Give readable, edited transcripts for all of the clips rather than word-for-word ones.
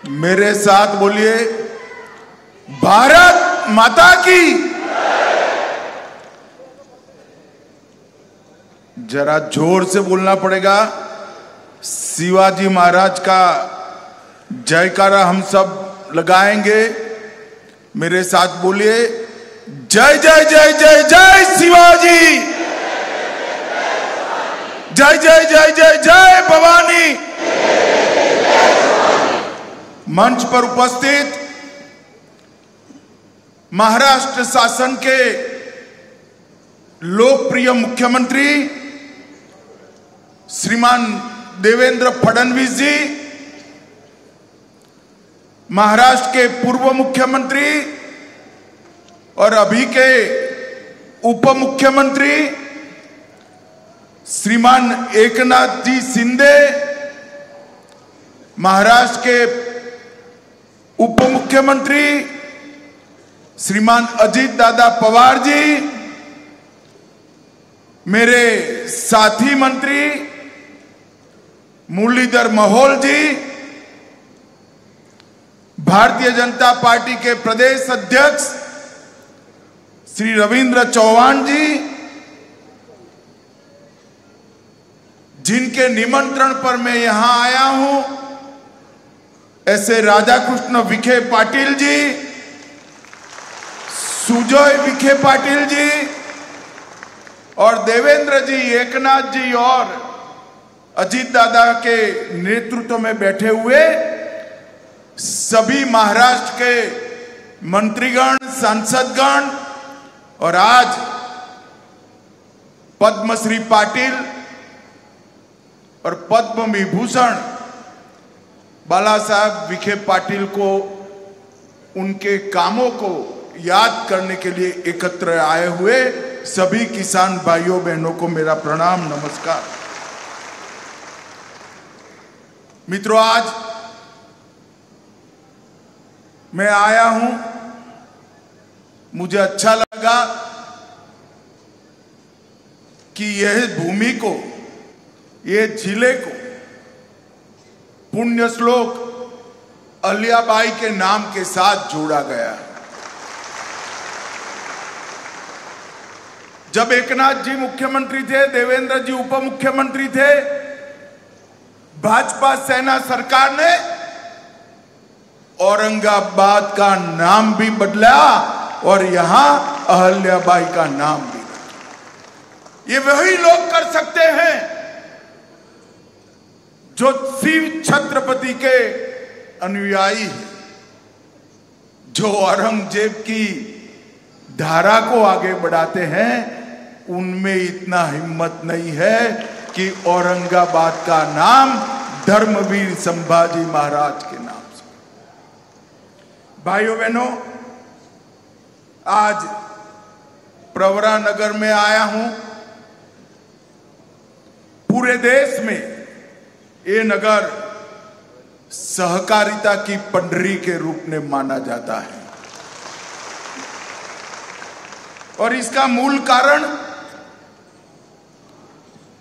मेरे साथ बोलिए, भारत माता की। जरा जोर से बोलना पड़ेगा। शिवाजी महाराज का जयकारा हम सब लगाएंगे। मेरे साथ बोलिए, जय जय जय जय जय शिवाजी, जय जय जय जय जय भवानी। मंच पर उपस्थित महाराष्ट्र शासन के लोकप्रिय मुख्यमंत्री श्रीमान देवेंद्र फडणवीस जी, महाराष्ट्र के पूर्व मुख्यमंत्री और अभी के उप मुख्यमंत्री श्रीमान एकनाथ जी शिंदे, महाराष्ट्र के उप मुख्यमंत्री श्रीमान अजित दादा पवार जी, मेरे साथी मंत्री मुरलीधर मोहोल जी, भारतीय जनता पार्टी के प्रदेश अध्यक्ष श्री रविंद्र चौहान जी, जिनके निमंत्रण पर मैं यहां आया हूं, ऐसे राधाकृष्ण विखे पाटिल जी, सुजय विखे पाटिल जी और देवेंद्र जी, एकनाथ जी और अजित दादा के नेतृत्व में बैठे हुए सभी महाराष्ट्र के मंत्रीगण, सांसदगण और आज पद्मश्री पाटिल और पद्म विभूषण बाला साहब विखे पाटिल को उनके कामों को याद करने के लिए एकत्र आए हुए सभी किसान भाइयों बहनों को मेरा प्रणाम, नमस्कार। मित्रों, आज मैं आया हूं, मुझे अच्छा लगा कि यह भूमि को, यह जिले को पुण्य श्लोक अहिल्याबाई के नाम के साथ जोड़ा गया। जब एकनाथ जी मुख्यमंत्री थे, देवेंद्र जी उप मुख्यमंत्री थे, भाजपा सेना सरकार ने औरंगाबाद का नाम भी बदला और यहां अहिल्याबाई का नाम भी बदला। ये वही लोग कर सकते हैं जो शिव छत्रपति के अनुयायी हैं, जो औरंगजेब की धारा को आगे बढ़ाते हैं। उनमें इतना हिम्मत नहीं है कि औरंगाबाद का नाम धर्मवीर संभाजी महाराज के नाम से। भाइयों बहनों, आज प्रवरा नगर में आया हूं। पूरे देश में ये नगर सहकारिता की पंडरी के रूप में माना जाता है और इसका मूल कारण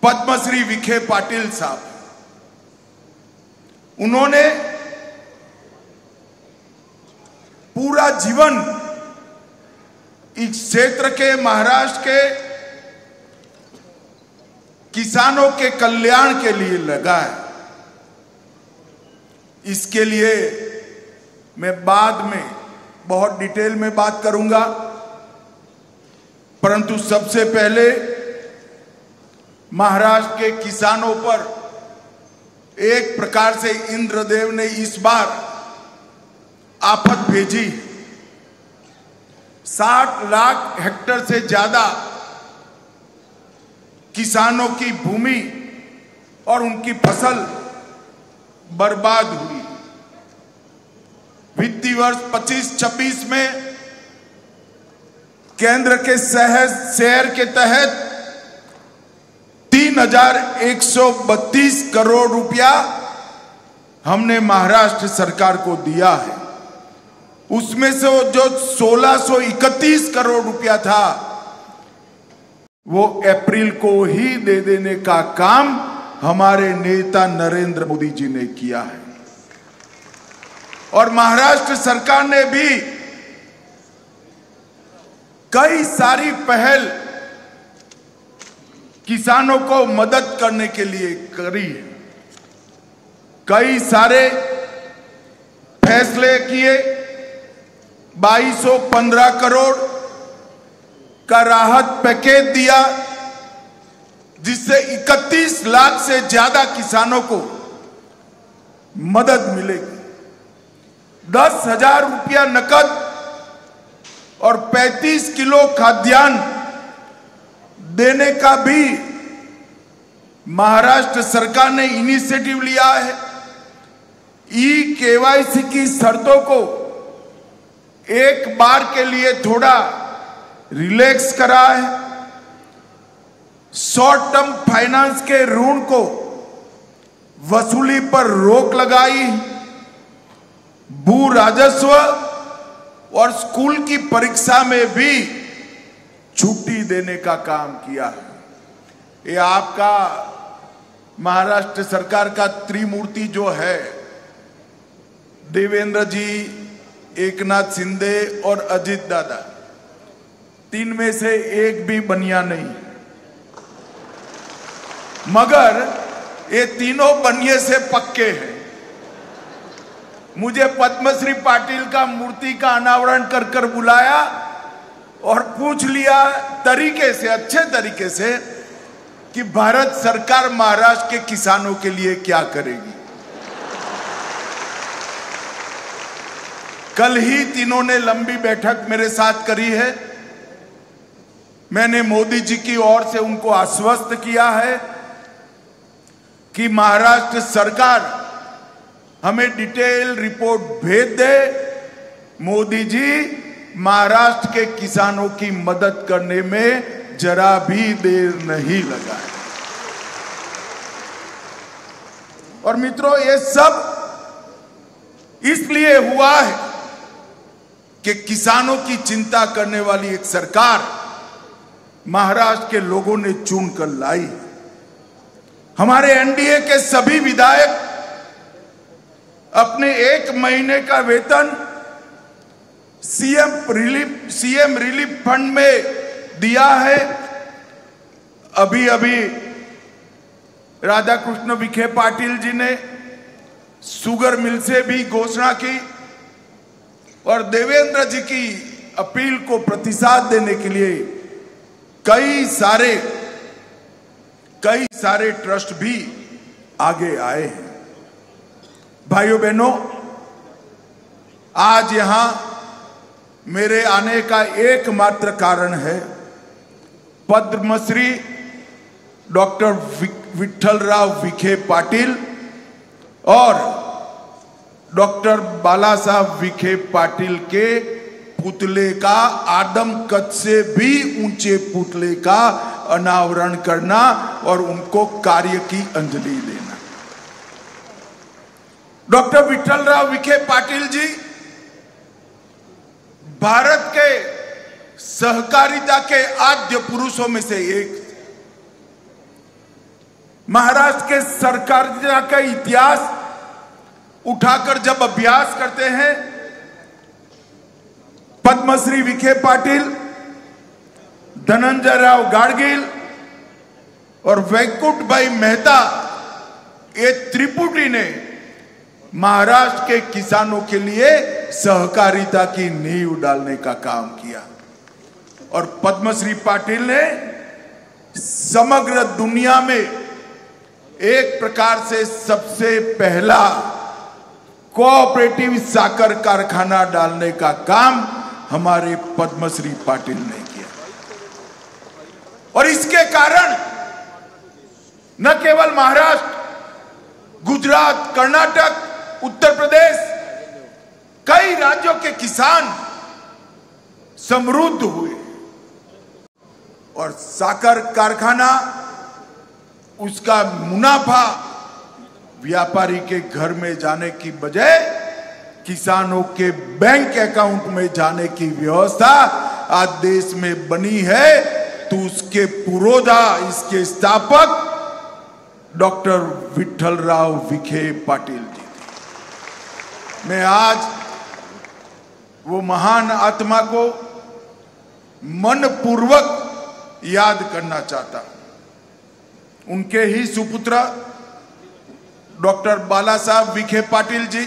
पद्मश्री विखे पाटिल साहब। उन्होंने पूरा जीवन इस क्षेत्र के, महाराष्ट्र के किसानों के कल्याण के लिए लगाया। इसके लिए मैं बाद में बहुत डिटेल में बात करूंगा, परंतु सबसे पहले महाराष्ट्र के किसानों पर एक प्रकार से इंद्रदेव ने इस बार आफत भेजी। 60 लाख हेक्टेयर से ज्यादा किसानों की भूमि और उनकी फसल बर्बाद हुई। वित्तीय वर्ष 25-26 में केंद्र के शहर के तहत 3,132 करोड़ रुपया हमने महाराष्ट्र सरकार को दिया है। उसमें से जो 1,631 करोड़ रुपया था वो अप्रैल को ही दे देने का काम हमारे नेता नरेंद्र मोदी जी ने किया है। और महाराष्ट्र सरकार ने भी कई सारी पहल किसानों को मदद करने के लिए करी है। कई सारे फैसले किए। 2215 करोड़ का राहत पैकेज दिया, जिससे 31 लाख से ज्यादा किसानों को मदद मिलेगी। 10,000 रुपया नकद और 35 किलो खाद्यान्न देने का भी महाराष्ट्र सरकार ने इनिशिएटिव लिया है। केवाईसी की शर्तों को एक बार के लिए थोड़ा रिलैक्स करा है। शॉर्ट टर्म फाइनेंस के ऋण को वसूली पर रोक लगाई। भू राजस्व और स्कूल की परीक्षा में भी छुट्टी देने का काम किया है। ये आपका महाराष्ट्र सरकार का त्रिमूर्ति जो है, देवेंद्र जी, एकनाथ शिंदे और अजित दादा, तीन में से एक भी बनिया नहीं, मगर ये तीनों बनिए से पक्के हैं। मुझे पद्मश्री पाटिल का मूर्ति का अनावरण कर कर बुलाया और पूछ लिया तरीके से, अच्छे तरीके से, कि भारत सरकार महाराष्ट्र के किसानों के लिए क्या करेगी। कल ही तीनों ने लंबी बैठक मेरे साथ करी है। मैंने मोदी जी की ओर से उनको आश्वस्त किया है कि महाराष्ट्र सरकार हमें डिटेल रिपोर्ट भेज दे। मोदी जी महाराष्ट्र के किसानों की मदद करने में जरा भी देर नहीं लगाए। और मित्रों, ये सब इसलिए हुआ है कि किसानों की चिंता करने वाली एक सरकार महाराष्ट्र के लोगों ने चुन कर लाई। हमारे एनडीए के सभी विधायक अपने 1 महीने का वेतन सीएम रिलीफ फंड में दिया है। अभी अभी राधाकृष्ण विखे पाटिल जी ने शुगर मिल से भी घोषणा की और देवेंद्र जी की अपील को प्रतिसाद देने के लिए कई सारे ट्रस्ट भी आगे आए हैं। भाइयों बहनों, आज यहां मेरे आने का एकमात्र कारण है पद्मश्री डॉक्टर विठ्ठलराव विखे पाटिल और डॉक्टर बाला साहब विखे पाटिल के पुतले का, आदमकद से भी ऊंचे पुतले का अनावरण करना और उनको कार्य की अंजलि देना। डॉक्टर विठ्ठलराव विखे पाटिल जी भारत के सहकारिता के आद्य पुरुषों में से एक। महाराष्ट्र के सहकारिता का इतिहास उठाकर जब अभ्यास करते हैं, पद्मश्री विखे पाटिल, धनंजय राव गाडगिल और वैकुंठ भाई मेहता, ये त्रिपुटी ने महाराष्ट्र के किसानों के लिए सहकारिता की नींव डालने का काम किया। और पद्मश्री पाटिल ने समग्र दुनिया में एक प्रकार से सबसे पहला कोऑपरेटिव साकर कारखाना डालने का काम हमारे पद्मश्री पाटिल ने किया। और इसके कारण न केवल महाराष्ट्र, गुजरात, कर्नाटक, उत्तर प्रदेश, कई राज्यों के किसान समृद्ध हुए। और साकर कारखाना, उसका मुनाफा व्यापारी के घर में जाने की बजाय किसानों के बैंक अकाउंट में जाने की व्यवस्था आज देश में बनी है। तो उसके पुरोधा, इसके स्थापक डॉक्टर विठ्ठलराव विखे पाटिल जी थे। मैं आज वो महान आत्मा को मनपूर्वक याद करना चाहता हूं। उनके ही सुपुत्र डॉक्टर बाला साहब विखे पाटिल जी,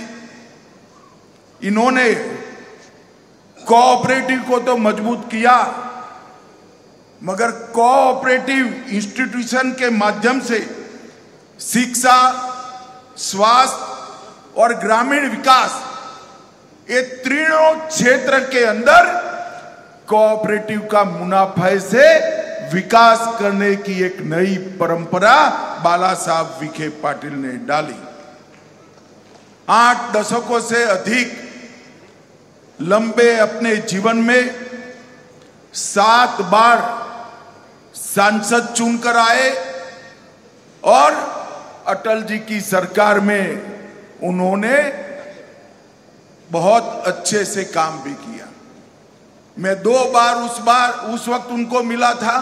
इन्होंने कोऑपरेटिव को तो मजबूत किया, मगर कोऑपरेटिव इंस्टीट्यूशन के माध्यम से शिक्षा, स्वास्थ्य और ग्रामीण विकास, ये तीनों क्षेत्र के अंदर कोऑपरेटिव का मुनाफे से विकास करने की एक नई परंपरा बाला साहब विखे पाटिल ने डाली। 8 दशकों से अधिक लंबे अपने जीवन में 7 बार सांसद चुनकर आए और अटल जी की सरकार में उन्होंने बहुत अच्छे से काम भी किया। मैं 2 बार उस वक्त उनको मिला था।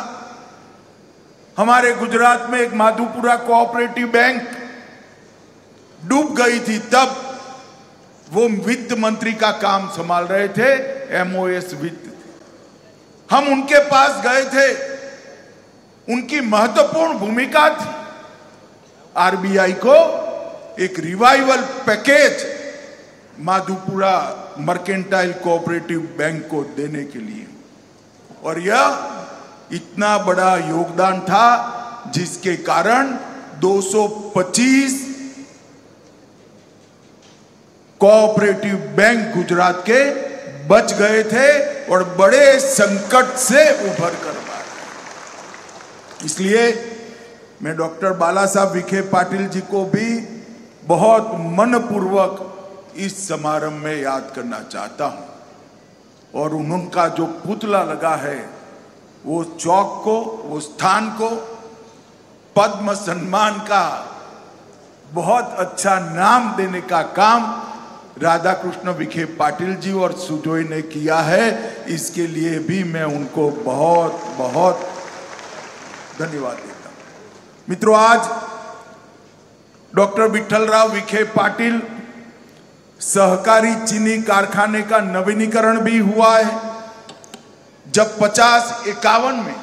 हमारे गुजरात में एक माधुपुरा कोऑपरेटिव बैंक डूब गई थी, तब वो वित्त मंत्री का काम संभाल रहे थे, एमओएस वित्त। हम उनके पास गए थे, उनकी महत्वपूर्ण भूमिका थी आरबीआई को एक revival package Madhupura mercantile cooperative bank को देने के लिए, और यह इतना बड़ा योगदान था जिसके कारण 225 कोऑपरेटिव बैंक गुजरात के बच गए थे और बड़े संकट से उभर कर आए। इसलिए मैं डॉक्टर बाला साहब विखे पाटिल जी को भी बहुत मनपूर्वक इस समारंभ में याद करना चाहता हूं, और उनका जो पुतला लगा है वो चौक को, वो स्थान को पद्म सम्मान का बहुत अच्छा नाम देने का काम राधा कृष्ण विखे पाटिल जी और सुजोय ने किया है। इसके लिए भी मैं उनको बहुत बहुत धन्यवाद देता हूं। मित्रों, आज डॉक्टर विठ्ठलराव विखे पाटिल सहकारी चीनी कारखाने का नवीनीकरण भी हुआ है। जब 50-51 में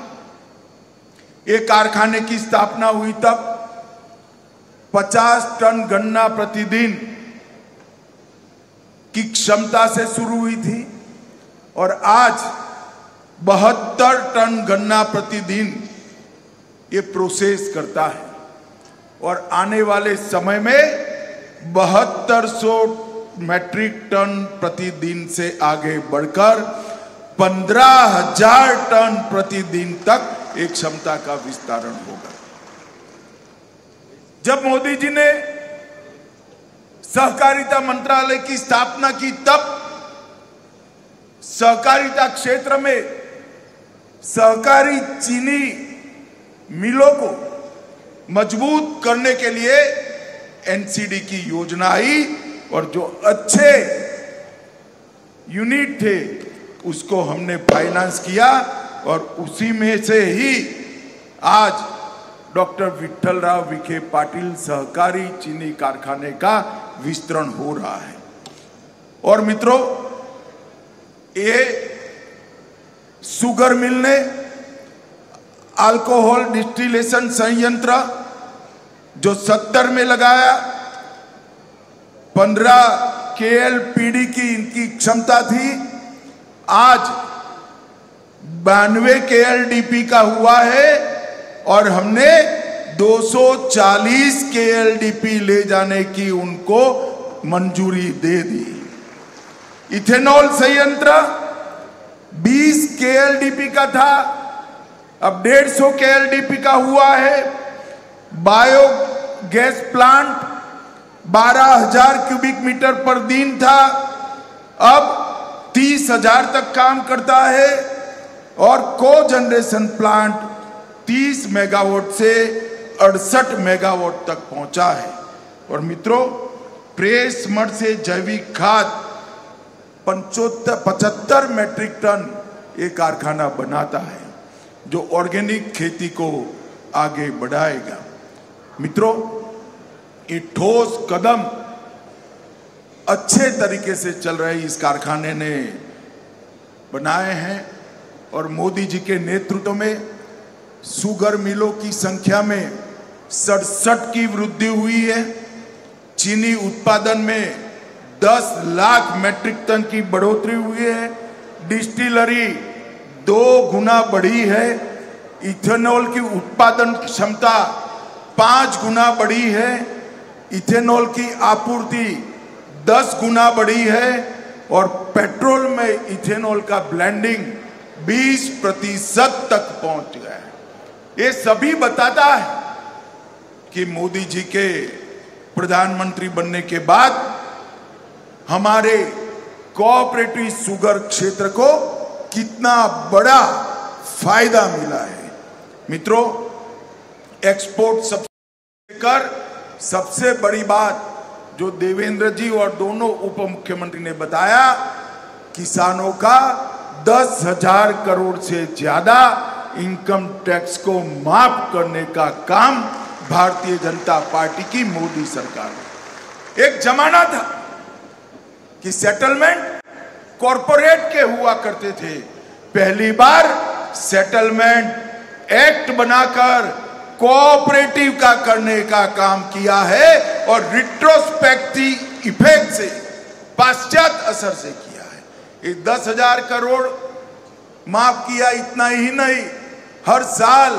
एक कारखाने की स्थापना हुई, तब 50 टन गन्ना प्रतिदिन की क्षमता से शुरू हुई थी और आज 72 टन गन्ना प्रतिदिन ये प्रोसेस करता है, और आने वाले समय में 7200 मैट्रिक टन प्रतिदिन से आगे बढ़कर 15,000 टन प्रतिदिन तक एक क्षमता का विस्तारण होगा। जब मोदी जी ने सहकारिता मंत्रालय की स्थापना की, तब सहकारिता क्षेत्र में सहकारी चीनी मिलों को मजबूत करने के लिए एनसीडी की योजना आई, और जो अच्छे यूनिट थे उसको हमने फाइनेंस किया, और उसी में से ही आज डॉक्टर विठ्ठलराव विखे पाटिल सहकारी चीनी कारखाने का विस्तरण हो रहा है। और मित्रों, ये शुगर मिल ने अल्कोहल डिस्टिलेशन संयंत्र जो 70 में लगाया, 15 KLPD की इनकी क्षमता थी, आज 92 KLDP का हुआ है, और हमने 240 KLDP ले जाने की उनको मंजूरी दे दी। इथेनॉल संयंत्र 20 KLDP का था, अब 150 KLDP का हुआ है। Bio gas plant 12,000 cubic metre पर दिन था, अब 30,000 तक काम करता है, और को जनरेशन प्लांट 30 मेगावाट से 68 मेगावाट तक पहुंचा है। और मित्रों, प्रेस मड से जैविक खाद 75 मैट्रिक टन ये कारखाना बनाता है, जो ऑर्गेनिक खेती को आगे बढ़ाएगा। मित्रों, ये ठोस कदम अच्छे तरीके से चल रहे इस कारखाने ने बनाए हैं और मोदी जी के नेतृत्व में शुगर मिलों की संख्या में 67 की वृद्धि हुई है। चीनी उत्पादन में 10 लाख मैट्रिक टन की बढ़ोतरी हुई है। डिस्टिलरी 2 गुना बढ़ी है। इथेनॉल की उत्पादन क्षमता 5 गुना बढ़ी है। इथेनॉल की आपूर्ति 10 गुना बढ़ी है और पेट्रोल में इथेनॉल का ब्लेंडिंग 20% तक पहुंच गया है। ये सभी बताता है कि मोदी जी के प्रधानमंत्री बनने के बाद हमारे कोऑपरेटिव शुगर क्षेत्र को कितना बड़ा फायदा मिला है। मित्रों, एक्सपोर्ट सबसे बड़ी बात जो देवेंद्र जी और दोनों उप मुख्यमंत्री ने बताया, किसानों का 10,000 करोड़ से ज्यादा इनकम टैक्स को माफ करने का काम भारतीय जनता पार्टी की मोदी सरकार ने। एक जमाना था कि सेटलमेंट कॉरपोरेट के हुआ करते थे। पहली बार सेटलमेंट एक्ट बनाकर कोऑपरेटिव का करने का काम किया है और रिट्रोस्पेक्टिव इफेक्ट से, पाश्चात असर से किया है। ये 10,000 करोड़ माफ किया, इतना ही नहीं, हर साल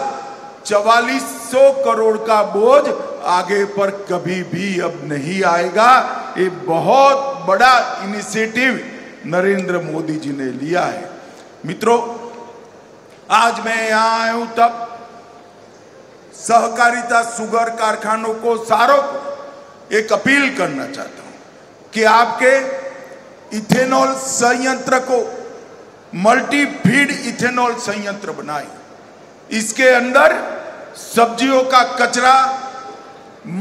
4400 करोड़ का बोझ आगे पर कभी भी अब नहीं आएगा। ये बहुत बड़ा इनिशिएटिव नरेंद्र मोदी जी ने लिया है। मित्रों, आज मैं यहां आया हूं तब सहकारिता शुगर कारखानों को सारों को एक अपील करना चाहता हूं कि आपके इथेनॉल संयंत्र को मल्टी फीड इथेनॉल संयंत्र बनाएं। इसके अंदर सब्जियों का कचरा,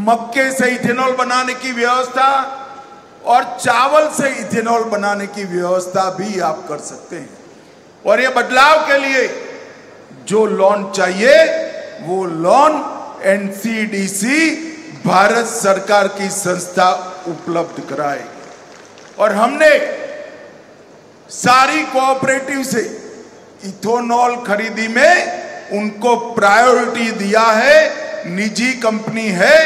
मक्के से इथेनॉल बनाने की व्यवस्था और चावल से इथेनॉल बनाने की व्यवस्था भी आप कर सकते हैं। और ये बदलाव के लिए जो लोन चाहिए वो लोन एनसीडीसी भारत सरकार की संस्था उपलब्ध कराएगी। और हमने सारी कोऑपरेटिव से इथेनॉल खरीदी में उनको प्रायोरिटी दिया है। निजी कंपनी है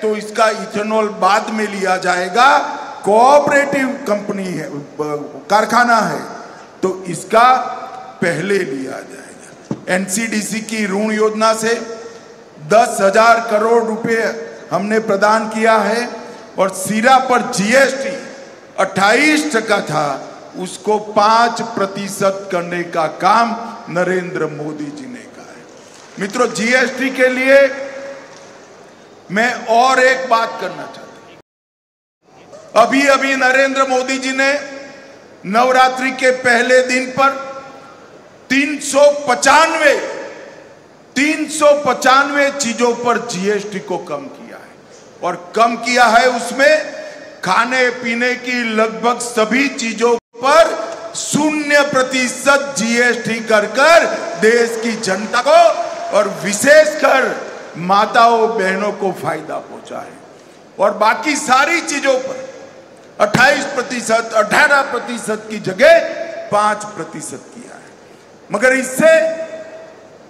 तो इसका इथेनॉल बाद में लिया जाएगा, कोऑपरेटिव कंपनी है, कारखाना है तो इसका पहले लिया जाएगा। एनसीडीसी की ऋण योजना से 10,000 करोड़ रुपए हमने प्रदान किया है और सीरा पर जीएसटी 28% था, उसको 5% करने का काम नरेंद्र मोदी जी ने कहा है। मित्रों, जीएसटी के लिए मैं और एक बात करना चाहता हूं। अभी अभी नरेंद्र मोदी जी ने नवरात्रि के पहले दिन पर 395 चीजों पर जीएसटी को कम किया है और कम किया है उसमें खाने पीने की लगभग सभी चीजों पर 0% जीएसटी कर देश की जनता को और विशेषकर माताओं बहनों को फायदा पहुंचा है। और बाकी सारी चीजों पर 28%, 18% की जगह 5% किया है। मगर इससे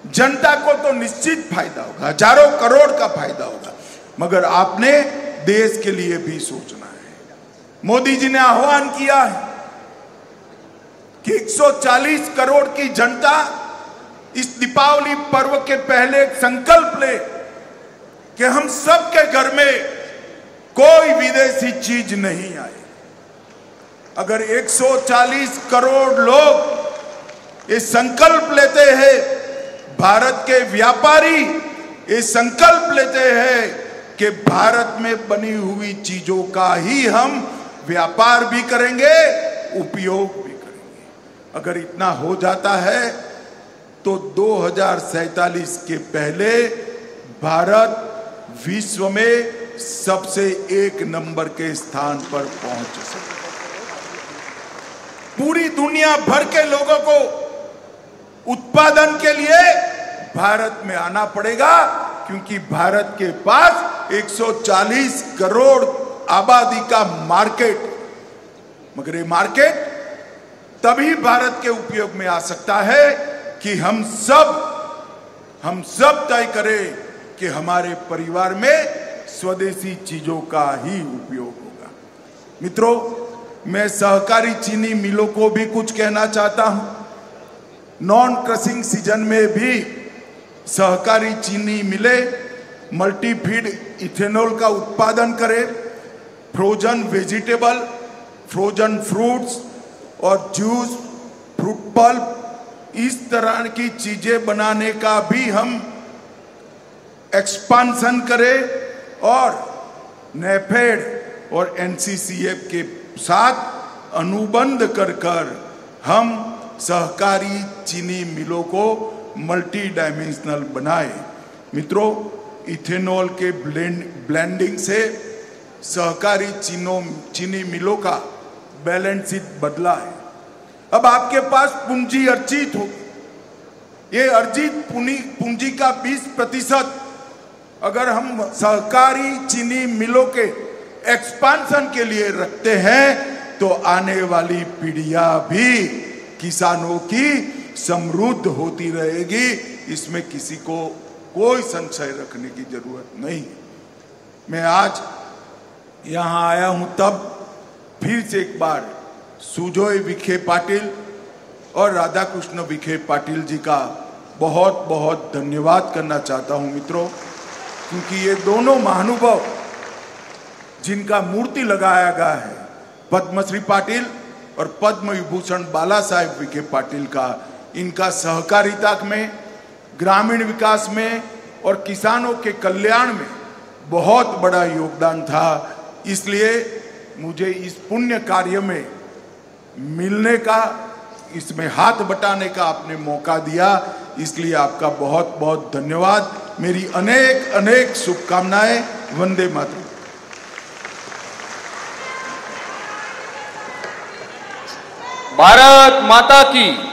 जनता को तो निश्चित फायदा होगा, हजारों करोड़ का फायदा होगा, मगर आपने देश के लिए भी सोचना है। मोदी जी ने आह्वान किया है कि 140 करोड़ की जनता इस दीपावली पर्व के पहले एक संकल्प ले कि हम सबके घर में कोई विदेशी चीज नहीं आए। अगर 140 करोड़ लोग ये संकल्प लेते हैं, भारत के व्यापारी ये संकल्प लेते हैं कि भारत में बनी हुई चीजों का ही हम व्यापार भी करेंगे, उपयोग भी करेंगे। अगर इतना हो जाता है तो 2047 के पहले भारत विश्व में सबसे 1 नंबर के स्थान पर पहुंच सके। पूरी दुनिया भर के लोगों को उत्पादन के लिए भारत में आना पड़ेगा, क्योंकि भारत के पास 140 करोड़ आबादी का मार्केट मगर ये मार्केट तभी भारत के उपयोग में आ सकता है कि हम सब तय करें कि हमारे परिवार में स्वदेशी चीजों का ही उपयोग होगा। मित्रों, मैं सहकारी चीनी मिलों को भी कुछ कहना चाहता हूं। नॉन क्रशिंग सीजन में भी सहकारी चीनी मिलें मल्टीफीड इथेनॉल का उत्पादन करें, फ्रोजन वेजिटेबल, फ्रोजन फ्रूट्स और जूस, फ्रूट पल्प, इस तरह की चीजें बनाने का भी हम एक्सपांशन करें और नेफेड और एनसीसीएफ के साथ अनुबंध कर हम सहकारी चीनी मिलों को मल्टी डायमेंशनल बनाए। मित्रों, इथेनॉल के ब्लेंडिंग से सहकारी चीनी मिलों का बैलेंस शीट बदला है। अब आपके पास पूंजी अर्जित हो, ये अर्जित पूंजी का 20% अगर हम सहकारी चीनी मिलों के एक्सपांशन के लिए रखते हैं तो आने वाली पीढ़ियां भी किसानों की समृद्ध होती रहेगी। इसमें किसी को कोई संशय रखने की जरूरत नहीं। मैं आज यहां आया हूं तब फिर से एक बार सुजोय विखे पाटिल और राधा कृष्ण विखे पाटिल जी का बहुत बहुत धन्यवाद करना चाहता हूं मित्रों, क्योंकि ये दोनों महानुभाव जिनका मूर्ति लगाया गया है, पद्मश्री पाटिल और पद्म विभूषण बाला साहेब विखे पाटिल का, इनका सहकारिता में, ग्रामीण विकास में और किसानों के कल्याण में बहुत बड़ा योगदान था। इसलिए मुझे इस पुण्य कार्य में मिलने का, इसमें हाथ बटाने का आपने मौका दिया, इसलिए आपका बहुत बहुत धन्यवाद। मेरी अनेक अनेक शुभकामनाएं। वंदे मातरम। भारत माता की।